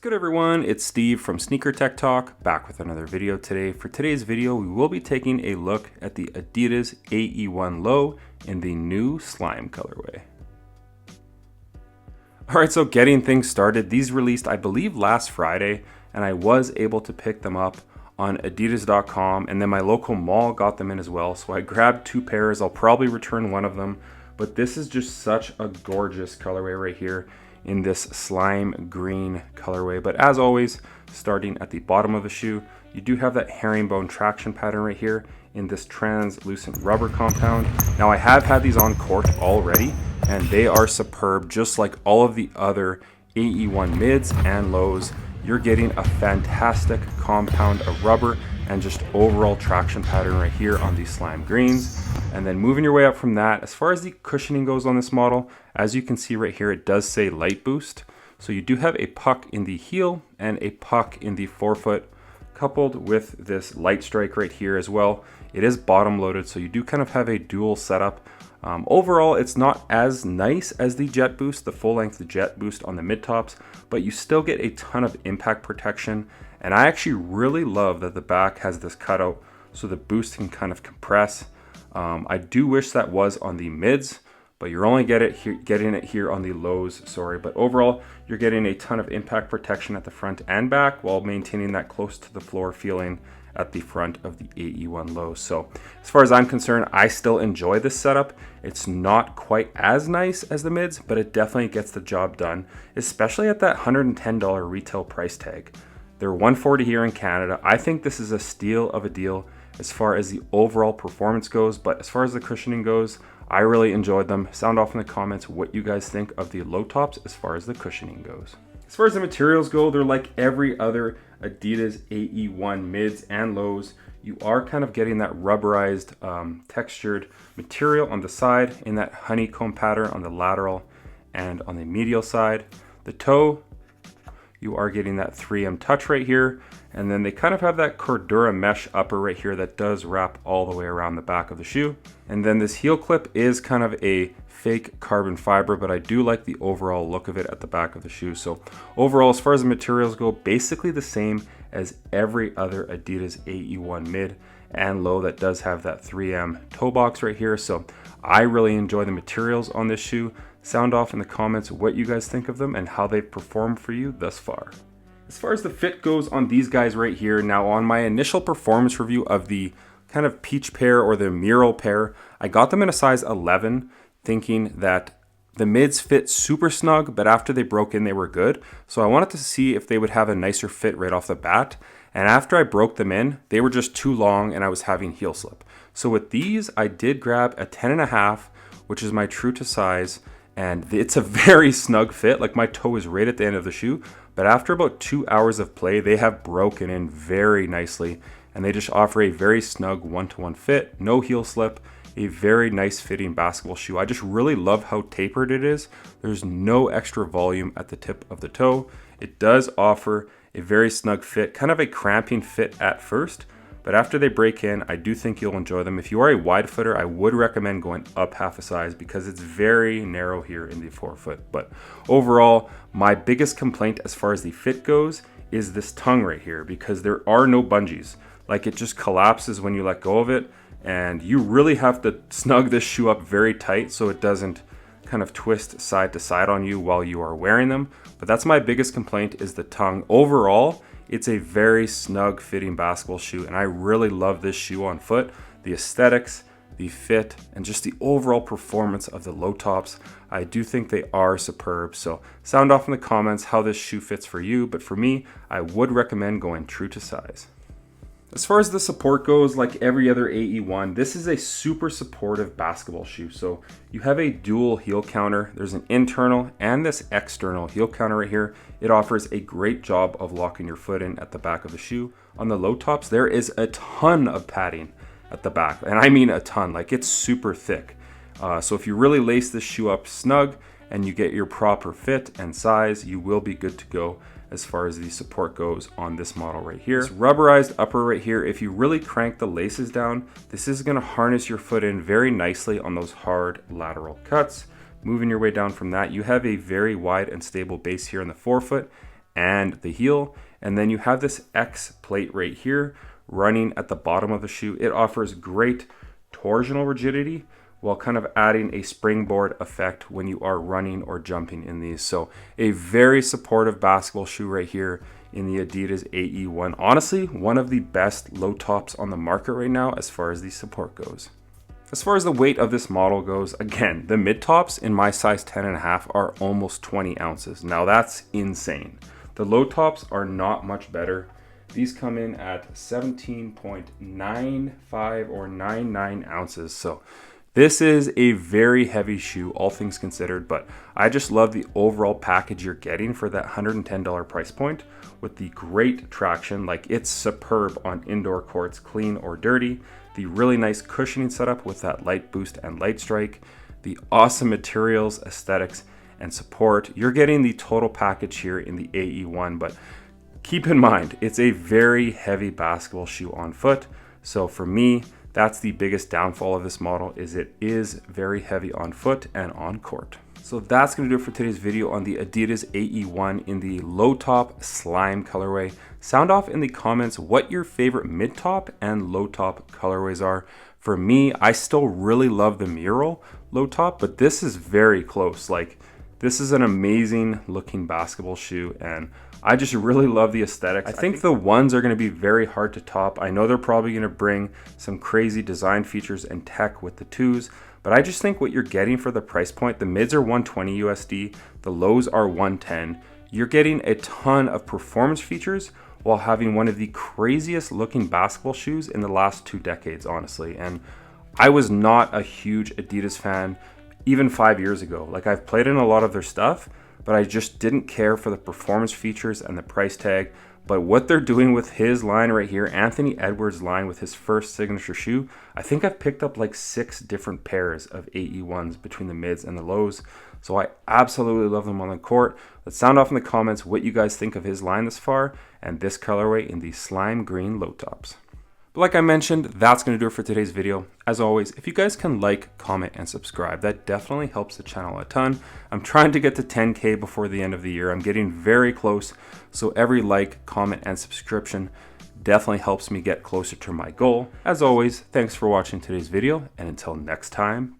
Good everyone, it's Steve from Sneaker Tech Talk, back with another video today. For today's video, we will be taking a look at the Adidas AE1 Low in the new slime colorway. Alright, so getting things started, these released I believe last Friday, and I was able to pick them up on adidas.com, and then my local mall got them in as well, so I grabbed two pairs. I'll probably return one of them, but this is just such a gorgeous colorway right here in this slime green colorway. But as always, starting at the bottom of the shoe, you do have that herringbone traction pattern right here in this translucent rubber compound. Now I have had these on court already, and they are superb, just like all of the other AE1 mids and lows. You're getting a fantastic compound of rubber and just overall traction pattern right here on these slime greens. And then moving your way up from that, as far as the cushioning goes on this model, as you can see right here, it does say light boost. So you do have a puck in the heel and a puck in the forefoot, coupled with this light strike right here as well. It is bottom loaded, so you do kind of have a dual setup. Overall, it's not as nice as the Jet Boost, the full length Jet Boost on the mid tops, but you still get a ton of impact protection. And I actually really love that the back has this cutout so the boost can kind of compress. I do wish that was on the mids, but you're only getting it here on the lows, sorry. But overall, you're getting a ton of impact protection at the front and back while maintaining that close to the floor feeling at the front of the AE1 Low. So as far as I'm concerned, I still enjoy this setup. It's not quite as nice as the mids, but it definitely gets the job done, especially at that $110 retail price tag. They're $140 here in Canada. I think this is a steal of a deal as far as the overall performance goes, but as far as the cushioning goes, I really enjoyed them. Sound off in the comments what you guys think of the low tops as far as the cushioning goes. As far as the materials go, they're like every other Adidas AE1 mids and lows. You are kind of getting that rubberized textured material on the side in that honeycomb pattern on the lateral and on the medial side. The toe, you are getting that 3M touch right here, and then they kind of have that Cordura mesh upper right here that does wrap all the way around the back of the shoe. And then this heel clip is kind of a fake carbon fiber, but I do like the overall look of it at the back of the shoe. So overall, as far as the materials go, basically the same as every other Adidas AE1 mid and low that does have that 3M toe box right here. So I really enjoy the materials on this shoe. Sound off in the comments what you guys think of them and how they've performed for you thus far. As far as the fit goes on these guys right here, now on my initial performance review of the kind of peach pair or the mural pair, I got them in a size 11, thinking that the mids fit super snug, but after they broke in, they were good. So I wanted to see if they would have a nicer fit right off the bat. And after I broke them in, they were just too long and I was having heel slip. So with these, I did grab a 10.5, which is my true to size. And it's a very snug fit, like my toe is right at the end of the shoe. But after about 2 hours of play, they have broken in very nicely. And they just offer a very snug one-to-one fit, no heel slip, a very nice fitting basketball shoe. I just really love how tapered it is. There's no extra volume at the tip of the toe. It does offer a very snug fit, kind of a cramping fit at first. But after they break in, I do think you'll enjoy them. If you are a wide footer, I would recommend going up half a size because it's very narrow here in the forefoot. But overall, my biggest complaint as far as the fit goes is this tongue right here, because there are no bungees. Like, it just collapses when you let go of it, and you really have to snug this shoe up very tight so it doesn't kind of twist side to side on you while you are wearing them. But that's my biggest complaint, is the tongue. Overall, it's a very snug fitting basketball shoe, and I really love this shoe on foot. The aesthetics, the fit, and just the overall performance of the low tops, I do think they are superb. So sound off in the comments how this shoe fits for you, but for me, I would recommend going true to size. As far as the support goes, like every other AE1, this is a super supportive basketball shoe. So you have a dual heel counter. There's an internal and this external heel counter right here. It offers a great job of locking your foot in at the back of the shoe. On the low tops, there is a ton of padding at the back, and I mean a ton, like it's super thick. So if you really lace this shoe up snug and you get your proper fit and size, you will be good to go as far as the support goes on this model right here. This rubberized upper right here, if you really crank the laces down, this is going to harness your foot in very nicely on those hard lateral cuts. Moving your way down from that, you have a very wide and stable base here in the forefoot and the heel. And then you have this X plate right here running at the bottom of the shoe. It offers great torsional rigidity while kind of adding a springboard effect when you are running or jumping in these. So a very supportive basketball shoe right here in the Adidas AE1. Honestly, one of the best low tops on the market right now as far as the support goes. As far as the weight of this model goes, again, the mid tops in my size 10.5 are almost 20 ounces. Now that's insane. The low tops are not much better. These come in at 17.95 or 99 ounces. So this is a very heavy shoe, all things considered, but I just love the overall package you're getting for that $110 price point with the great traction. Like, it's superb on indoor courts, clean or dirty. The really nice cushioning setup with that light boost and light strike, the awesome materials, aesthetics, and support. You're getting the total package here in the AE1, but keep in mind, it's a very heavy basketball shoe on foot. So for me, that's the biggest downfall of this model, is it is very heavy on foot and on court. So that's going to do it for today's video on the Adidas AE1 in the low top slime colorway. Sound off in the comments what your favorite mid top and low top colorways are. For me, I still really love the mural low top, but this is very close. Like, this is an amazing looking basketball shoe, and I just really love the aesthetics. I think the ones are going to be very hard to top. I know they're probably going to bring some crazy design features and tech with the twos, but I just think what you're getting for the price point, the mids are 120 USD, the lows are 110. You're getting a ton of performance features while having one of the craziest looking basketball shoes in the last 2 decades, honestly. And I was not a huge Adidas fan even 5 years ago. Like, I've played in a lot of their stuff, but I just didn't care for the performance features and the price tag. But what they're doing with his line right here, Anthony Edwards' line with his first signature shoe, I think I've picked up like 6 different pairs of AE1s between the mids and the lows. So I absolutely love them on the court. Let's sound off in the comments what you guys think of his line this far and this colorway in the slime green low tops. But like I mentioned, that's going to do it for today's video. As always, if you guys can like, comment, and subscribe, that definitely helps the channel a ton. I'm trying to get to 10K before the end of the year. I'm getting very close, so every like, comment, and subscription definitely helps me get closer to my goal. As always, thanks for watching today's video, and until next time,